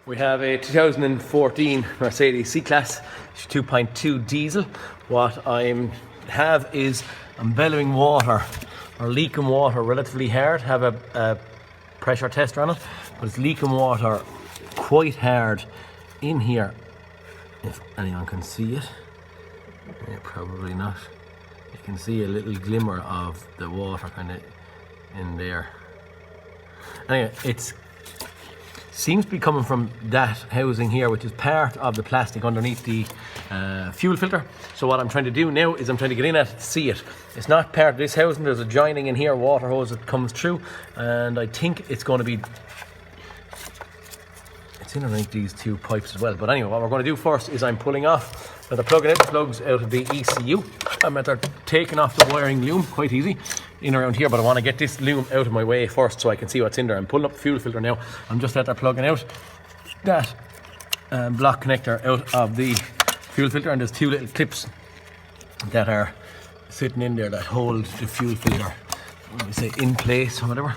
We have a 2014 Mercedes C-Class 2.2 diesel. What I have is I'm bellowing water or leaking water relatively hard. Have a pressure tester on it, but it's leaking water quite hard in here. If anyone can see it, yeah, probably not. You can see a little glimmer of the water kind of in there. Anyway, it seems to be coming from that housing here, which is part of the plastic underneath the fuel filter. So what I'm trying to do now is I'm trying to get in at it to see it. It's not part of this housing. There's a joining in here, water hose that comes through, and I think it's going to be, it's in underneath these two pipes as well. But anyway, what we're going to do first is I'm pulling off. Now they're plugging out the plugs out of the ECU. They're taking off the wiring loom, quite easy, in around here, but I want to get this loom out of my way first so I can see what's in there. I'm pulling up the fuel filter now. I'm just at there plugging out that block connector out of the fuel filter, and there's two little clips that are sitting in there that hold the fuel filter, let me say, in place or whatever.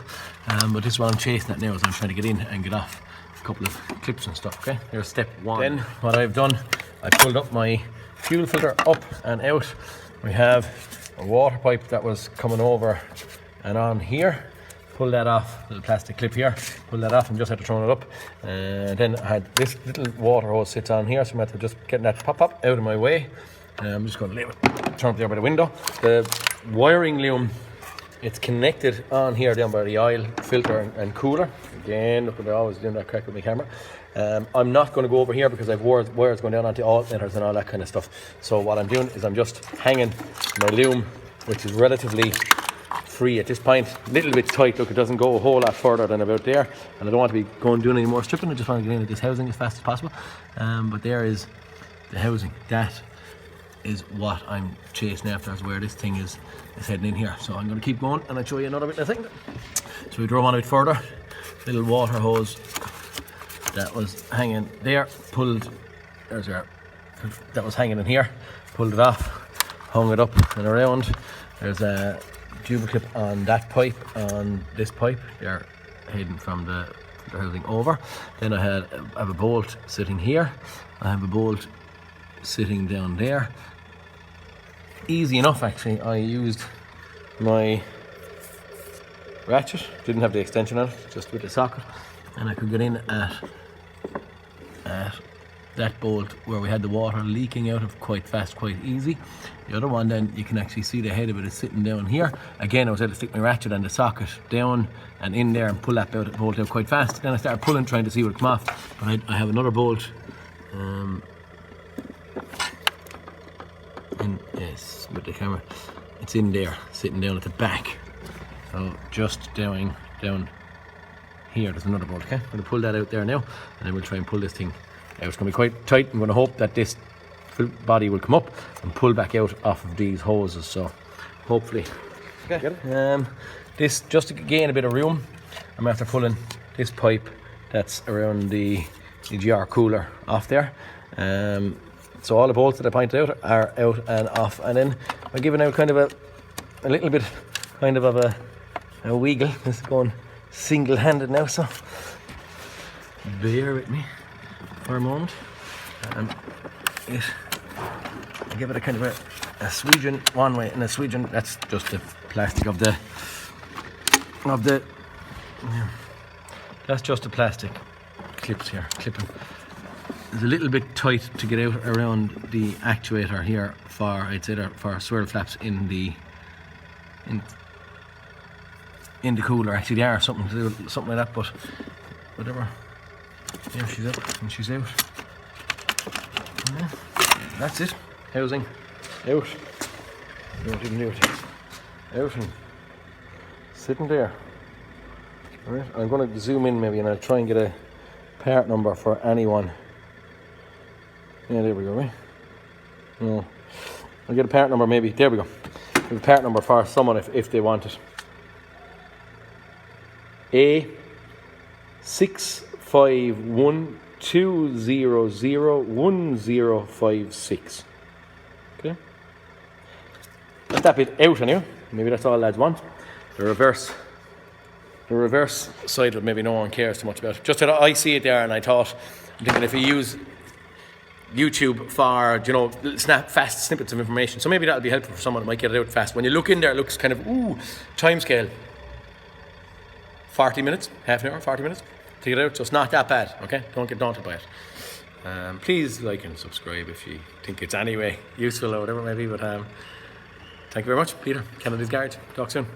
But this is what I'm chasing at now, is I'm trying to get in and get off a couple of clips and stuff. Okay, there's step one. Then what I've done, I pulled up my fuel filter up and out. We have a water pipe that was coming over and on here. Pull that off, little plastic clip here. Pull that off and just had to turn it up. Then I had this little water hose sits on here, so I'm going to just getting that pop out of my way. I'm just going to leave it, turn it there by the window. The wiring loom, it's connected on here down by the oil filter and cooler. Again, look at, I always doing that crack with my camera. I'm not going to go over here because I've wires going down onto alternators and all that kind of stuff. So what I'm doing is I'm just hanging my loom, which is relatively free at this point, a little bit tight. Look, it doesn't go a whole lot further than about there, and I don't want to be going doing any more stripping. I just want to get into this housing as fast as possible. But there is the housing. That is what I'm chasing after, is where this thing is heading in here. So I'm going to keep going and I'll show you another bit of the thing. So we drove on a bit further. Little water hose that was hanging there, pulled, there's our, that was hanging in here, pulled it off, hung it up and around. There's a duplicate on that pipe, on this pipe. They're heading from the housing over. Then I have a bolt sitting here. I have a bolt sitting down there. Easy enough, actually. I used my ratchet, didn't have the extension on it, just with the socket, and I could get in at that bolt where we had the water leaking out of quite fast, quite easy. The other one, then you can actually see the head of it is sitting down here. Again, I was able to stick my ratchet and the socket down and in there and pull that bolt out quite fast. Then I started pulling, trying to see what would come off. But I have another bolt yes, with the camera, it's in there, sitting down at the back. So just down here, there's another bolt. Okay, I'm going to pull that out there now, and then we'll try and pull this thing out. It's going to be quite tight. I'm going to hope that this body will come up and pull back out off of these hoses. So hopefully, okay. This, just to gain a bit of room, I'm after pulling this pipe that's around the GR cooler off there. So all the bolts that I pointed out are out and off, and then I'm giving out kind of a little bit kind of a wiggle. This is going single-handed now, so bear with me for a moment. I give it a kind of a swedgen one way and a swedgen. That's just the plastic of the yeah, that's just the plastic clips here, clipping. It's a little bit tight to get out around the actuator here for, I'd say, for swirl flaps in the cooler. Actually, they are something like that, but whatever. There she's up and she's out. Yeah, that's it. Housing out. Don't even do it. Out and sitting there. Alright, I'm going to zoom in maybe, and I'll try and get a part number for anyone. Yeah, there we go, right? No. I'll get a part number maybe. There we go. A part number for someone if they want it. A651200156. Okay. That's that bit out anyway. Maybe that's all lads want. The reverse The reverse side of it, maybe no one cares too much about. Just that I see it there, and I'm thinking if you use YouTube for, you know, fast snippets of information, so maybe that'll be helpful for someone who might get it out fast. When you look in there, it looks kind of, time scale. 40 minutes, half an hour, 40 minutes to get out, so it's not that bad, okay? Don't get daunted by it. Please like and subscribe if you think it's anyway useful or whatever it may be, but thank you very much, Peter, Kennedy's Garage. Talk soon.